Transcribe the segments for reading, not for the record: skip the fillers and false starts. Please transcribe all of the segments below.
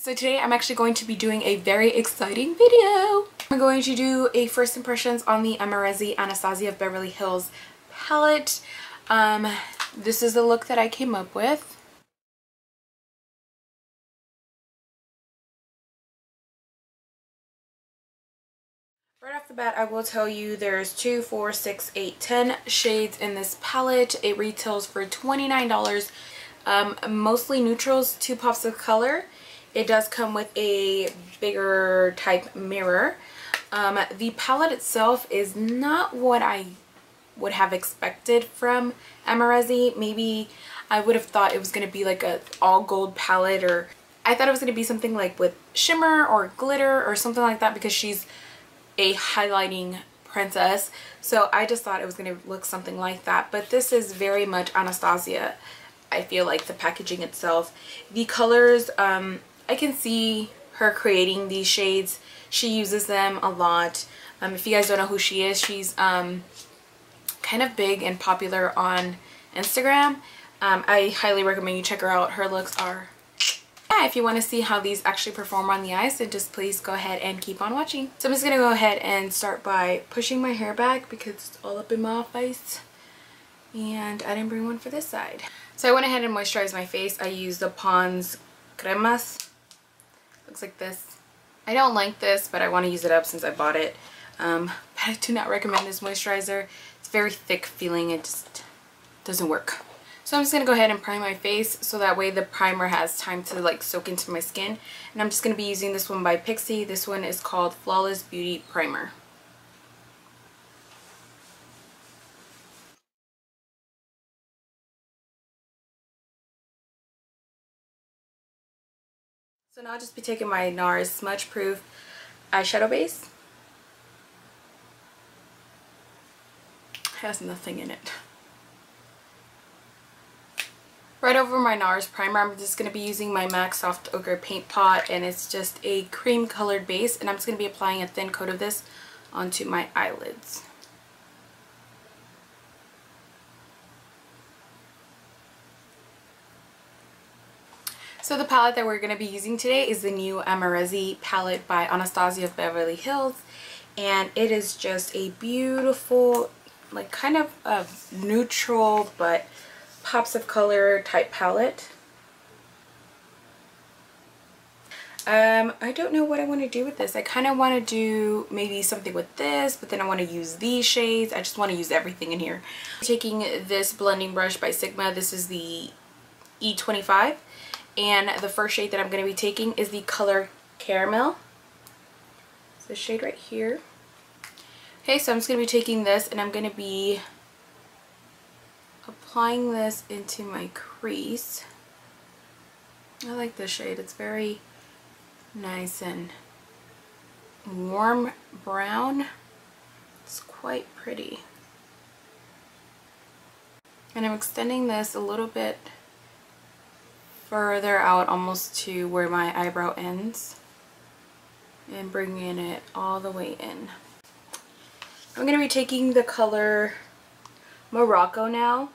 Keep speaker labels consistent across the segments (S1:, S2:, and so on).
S1: So today I'm actually going to be doing a very exciting video. I'm going to do a first impressions on the Amrezy Anastasia of Beverly Hills palette. This is the look that I came up with. Right off the bat, I will tell you there's 2, 4, 6, 8, 10 shades in this palette. It retails for $29. Mostly neutrals, 2 pops of color. It does come with a bigger type mirror. The palette itself is not what I would have expected from Amrezy. Maybe I would have thought it was going to be like a all gold palette, or I thought it was going to be something like with shimmer or glitter or something like that, because she's a highlighting princess. So I just thought it was going to look something like that. But this is very much Anastasia. I feel like the packaging itself, the colors, I can see her creating these shades. She uses them a lot. If you guys don't know who she is, she's kind of big and popular on Instagram. I highly recommend you check her out. Her looks are, yeah, if you want to see how these actually perform on the eyes, then just please go ahead and keep on watching. So I'm just going to go ahead and start by pushing my hair back because it's all up in my face. And I didn't bring one for this side. So I went ahead and moisturized my face. I used the Pond's Cremas. Looks like this. I don't like this, but I want to use it up since I bought it. But I do not recommend this moisturizer. It's very thick feeling. It just doesn't work. So I'm just going to go ahead and prime my face so that way the primer has time to like soak into my skin. And I'm just going to be using this one by Pixi. This one is called Flawless Beauty Primer. So now I'll just be taking my Nars Smudge Proof eyeshadow base. Has nothing in it. Right over my Nars primer, I'm just going to be using my MAC Soft Ochre Paint Pot, and it's just a cream colored base, and I'm just going to be applying a thin coat of this onto my eyelids. So the palette that we're going to be using today is the new Amrezy palette by Anastasia of Beverly Hills, and it is just a beautiful, like kind of a neutral but pops of color type palette. I don't know what I want to do with this. I kind of want to do maybe something with this, but then I want to use these shades. I just want to use everything in here. I'm taking this blending brush by Sigma. This is the E25. And the first shade that I'm going to be taking is the color Caramel. It's the shade right here. Okay, so I'm just going to be taking this and I'm going to be applying this into my crease. I like this shade. It's very nice and warm brown. It's quite pretty. And I'm extending this a little bit further out, almost to where my eyebrow ends, and bringing it all the way in. I'm going to be taking the color Morocco now.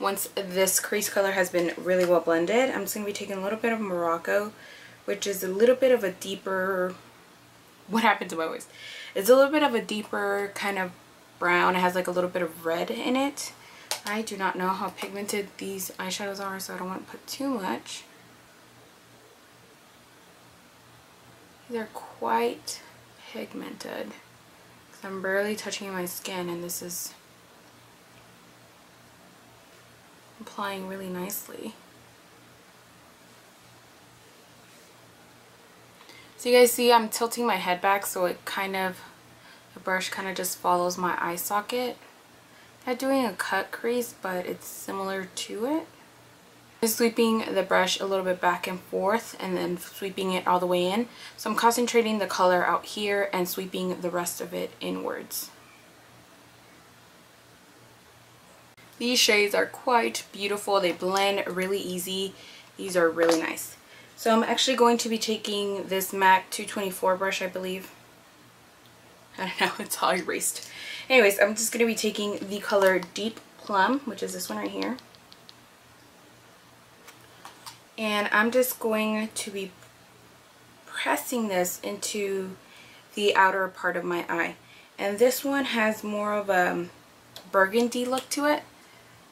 S1: Once this crease color has been really well blended, I'm just going to be taking a little bit of Morocco, which is a little bit of a deeper, what happened to my voice? It's a little bit of a deeper kind of brown. It has like a little bit of red in it. I do not know how pigmented these eyeshadows are, so I don't want to put too much. They're quite pigmented. I'm barely touching my skin, and this is applying really nicely. So you guys see I'm tilting my head back so it kind of, the brush kind of just follows my eye socket. Not doing a cut crease, but it's similar to it. Just sweeping the brush a little bit back and forth and then sweeping it all the way in. So I'm concentrating the color out here and sweeping the rest of it inwards. These shades are quite beautiful. They blend really easy. These are really nice. So I'm actually going to be taking this MAC 224 brush, I believe. I don't know, it's all erased. Anyways, I'm just going to be taking the color Deep Plum, which is this one right here. And I'm just going to be pressing this into the outer part of my eye. And this one has more of a burgundy look to it.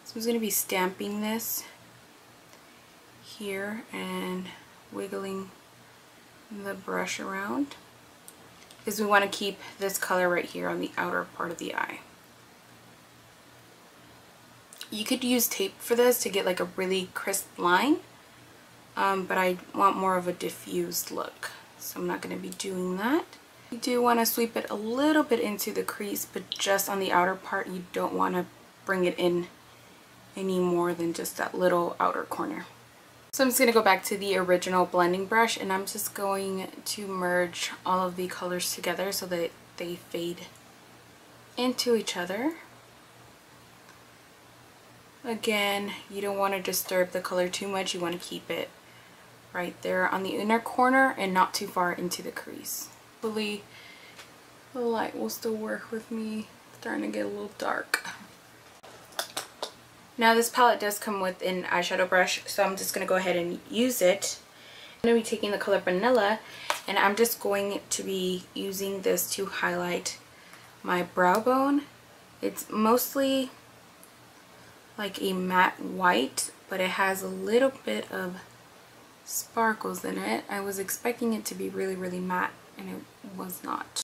S1: So I'm just going to be stamping this here and wiggling the brush around, because we want to keep this color right here on the outer part of the eye. You could use tape for this to get like a really crisp line, but I want more of a diffused look, so I'm not going to be doing that. You do want to sweep it a little bit into the crease, but just on the outer part. You don't want to bring it in any more than just that little outer corner. So I'm just going to go back to the original blending brush, and I'm just going to merge all of the colors together so that they fade into each other. Again, you don't want to disturb the color too much. You want to keep it right there on the inner corner and not too far into the crease. Hopefully the light will still work with me. It's starting to get a little dark. Now this palette does come with an eyeshadow brush, so I'm just going to go ahead and use it. I'm going to be taking the color Vanilla, and I'm just going to be using this to highlight my brow bone. It's mostly like a matte white, but it has a little bit of sparkles in it. I was expecting it to be really, really matte, and it was not.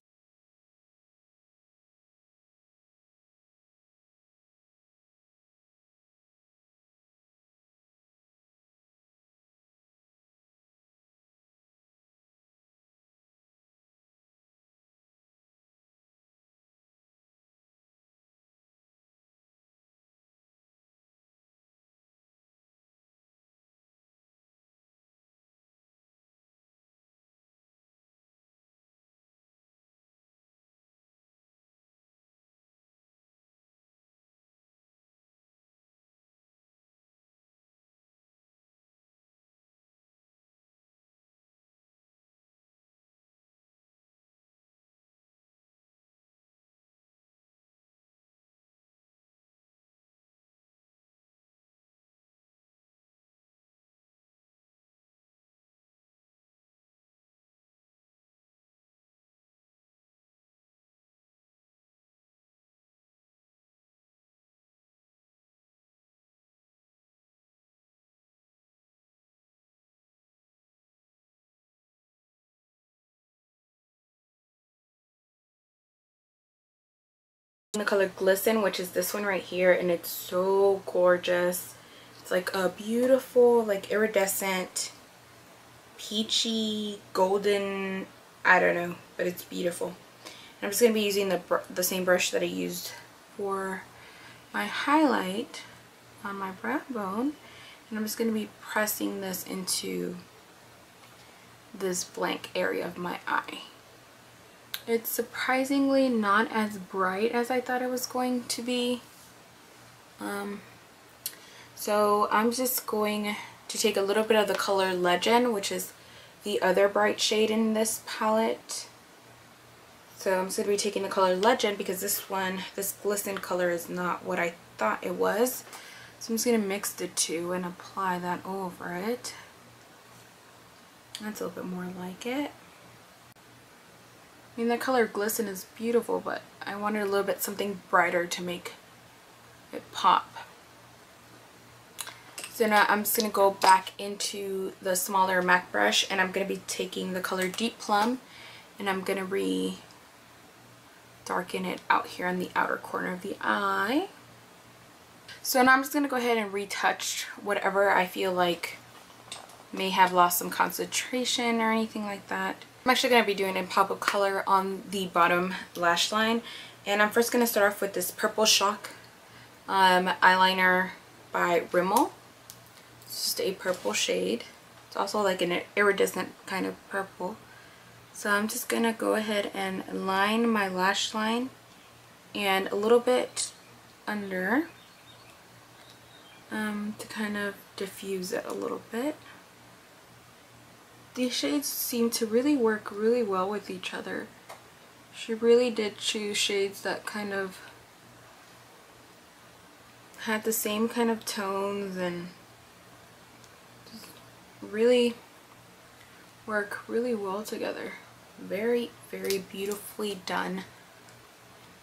S1: The color Glisten, which is this one right here, and it's so gorgeous. It's like a beautiful, like iridescent, peachy, golden, I don't know, but it's beautiful. And I'm just going to be using the same brush that I used for my highlight on my brow bone, and I'm just going to be pressing this into this blank area of my eye. It's surprisingly not as bright as I thought it was going to be. So I'm just going to take a little bit of the color Legend, which is the other bright shade in this palette. So I'm just going to be taking the color Legend because this Glisten color is not what I thought it was. So I'm just going to mix the two and apply that over it. That's a little bit more like it. I mean, the color Glisten is beautiful, but I wanted a little bit something brighter to make it pop. So now I'm just going to go back into the smaller MAC brush, and I'm going to be taking the color Deep Plum, and I'm going to darken it out here on the outer corner of the eye. So now I'm just going to go ahead and retouch whatever I feel like may have lost some concentration or anything like that. I'm actually going to be doing a pop of color on the bottom lash line, and I'm first going to start off with this Purple Shock eyeliner by Rimmel. It's just a purple shade. It's also like an iridescent kind of purple. So I'm just going to go ahead and line my lash line and a little bit under to kind of diffuse it a little bit. These shades seem to really work really well with each other. She really did choose shades that kind of had the same kind of tones and just really work really well together. Very, very beautifully done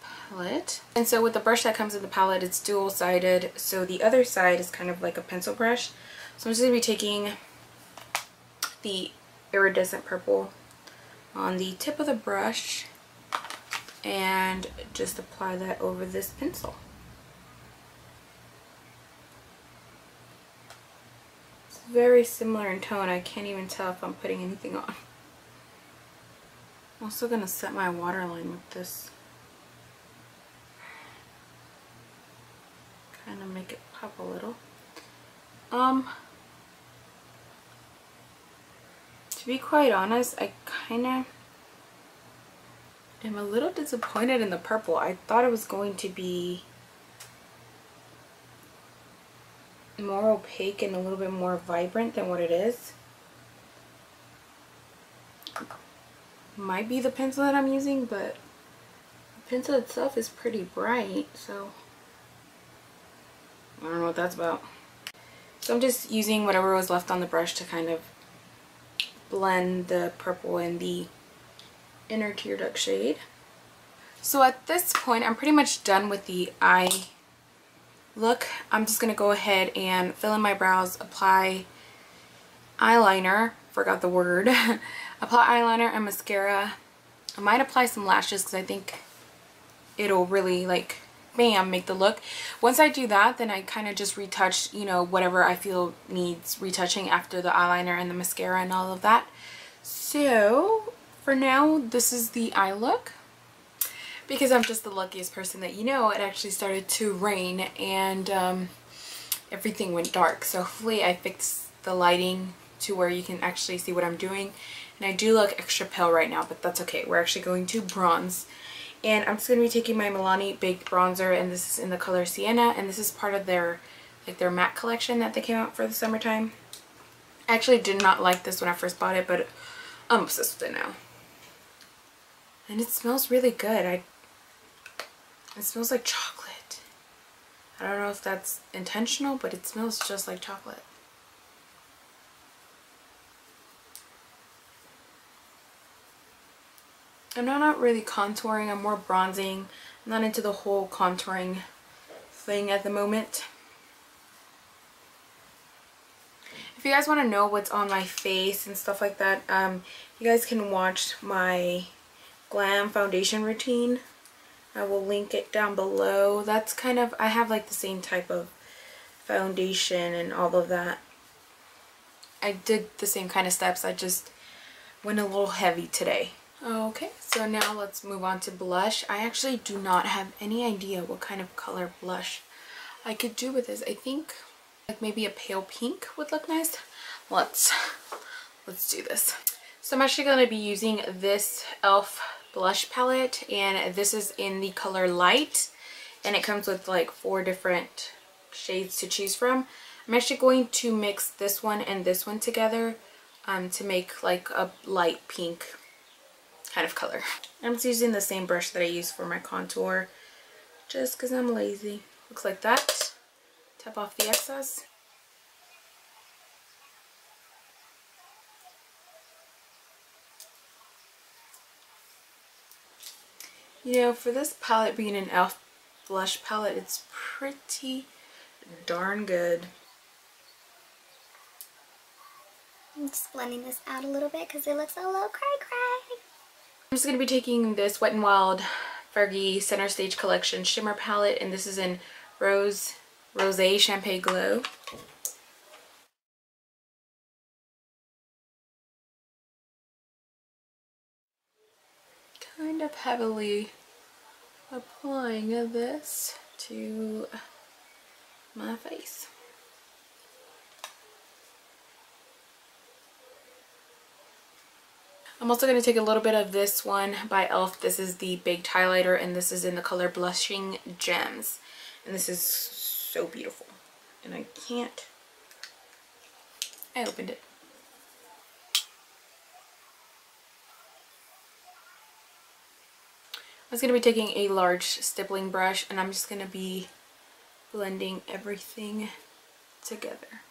S1: palette. And so with the brush that comes in the palette, it's dual-sided, so the other side is kind of like a pencil brush. So I'm just going to be taking the iridescent purple on the tip of the brush and just apply that over this pencil. It's very similar in tone. I can't even tell if I'm putting anything on. I'm also going to set my waterline with this. Kind of make it pop a little. To be quite honest, I kind of am a little disappointed in the purple. I thought it was going to be more opaque and a little bit more vibrant than what it is. Might be the pencil that I'm using, but the pencil itself is pretty bright, so I don't know what that's about. So I'm just using whatever was left on the brush to kind of blend the purple in the inner tear duct shade. So at this point, I'm pretty much done with the eye look. I'm just going to go ahead and fill in my brows, apply eyeliner, forgot the word, apply eyeliner and mascara. I might apply some lashes because I think it'll really like bam make the look. Once I do that, then I kind of just retouch, you know, whatever I feel needs retouching after the eyeliner and the mascara and all of that. So for now, this is the eye look. Because I'm just the luckiest person that you know, it actually started to rain and everything went dark. So hopefully I fixed the lighting to where you can actually see what I'm doing. And I do look extra pale right now, but that's okay. We're actually going to bronze. And I'm just going to be taking my Milani Baked Bronzer, and this is in the color Sienna, and this is part of their matte collection that they came out for the summertime. I actually did not like this when I first bought it, but I'm obsessed with it now. And it smells really good. It smells like chocolate. I don't know if that's intentional, but it smells just like chocolate. I'm not really contouring, I'm more bronzing. I'm not into the whole contouring thing at the moment. If you guys want to know what's on my face and stuff like that, you guys can watch my glam foundation routine. I will link it down below. That's kind of, I have like the same type of foundation and all of that. I did the same kind of steps, I just went a little heavy today. Okay, so now let's move on to blush. I actually do not have any idea what kind of color blush I could do with this. I think like maybe a pale pink would look nice. Let's do this. So I'm actually going to be using this e.l.f. blush palette, and this is in the color Light, and it comes with like 4 different shades to choose from. I'm actually going to mix this one and this one together to make like a light pink kind of color. I'm just using the same brush that I use for my contour just because I'm lazy. Looks like that. Tap off the excess. You know, for this palette being an e.l.f. blush palette, it's pretty darn good.
S2: I'm just blending this out a little bit because it looks a little cray cray.
S1: I'm just going to be taking this Wet n Wild Fergie Center Stage Collection Shimmer Palette, and this is in Rosé Champagne Glow. Kind of heavily applying this to my face. I'm also going to take a little bit of this one by e.l.f. This is the Baked Highlighter, and this is in the color Blushing Gems. And this is so beautiful. And I opened it. I was going to be taking a large stippling brush, and I'm just going to be blending everything together.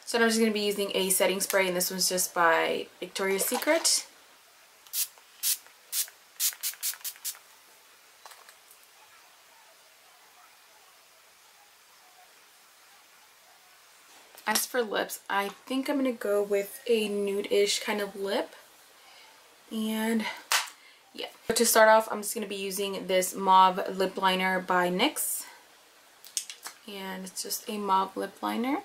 S1: So I'm just going to be using a setting spray, and this one's just by Victoria's Secret. As for lips, I think I'm going to go with a nude-ish kind of lip. And yeah. To start off, I'm just going to be using this mauve lip liner by NYX. And it's just a mauve lip liner.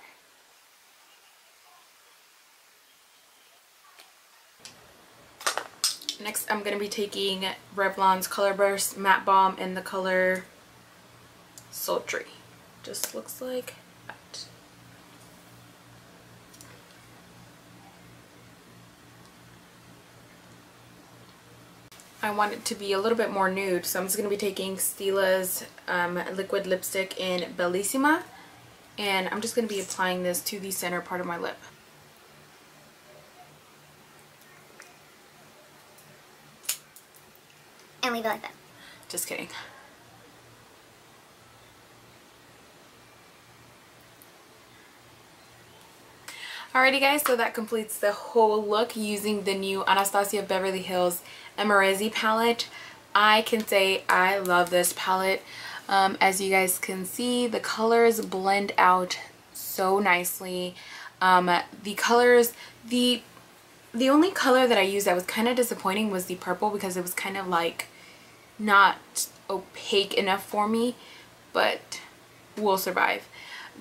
S1: Next, I'm going to be taking Revlon's Color Burst Matte Balm in the color Sultry. Just looks like that. I want it to be a little bit more nude, so I'm just going to be taking Stila's liquid lipstick in Bellissima, and I'm just going to be applying this to the center part of my lip.
S2: And leave it like that.
S1: Just kidding. Alrighty guys, so that completes the whole look using the new Anastasia Beverly Hills Amrezy palette. I can say I love this palette. As you guys can see, the colors blend out so nicely. The colors, the only color that I used that was kind of disappointing was the purple, because it was kind of like not opaque enough for me, but we'll survive.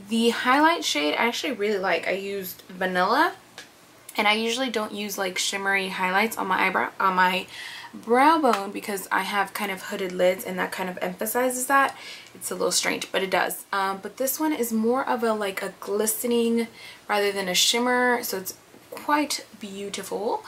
S1: The highlight shade I actually really like. I used vanilla, and I usually don't use like shimmery highlights on my brow bone because I have kind of hooded lids, and that kind of emphasizes that. It's a little strange, but it does. But this one is more of a like a glistening rather than a shimmer, so it's quite beautiful.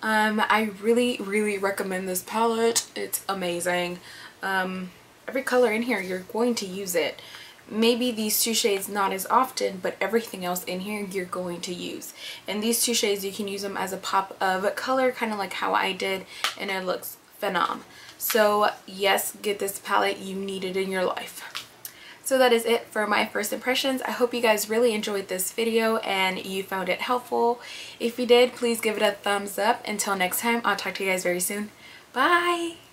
S1: I really recommend this palette. It's amazing. Every color in here, you're going to use it. Maybe these two shades not as often, but everything else in here you're going to use. And these two shades, you can use them as a pop of color, kind of like how I did, and it looks phenomenal. So yes, get this palette. You need it in your life. So that is it for my first impressions. I hope you guys really enjoyed this video and you found it helpful. If you did, please give it a thumbs up. Until next time, I'll talk to you guys very soon. Bye!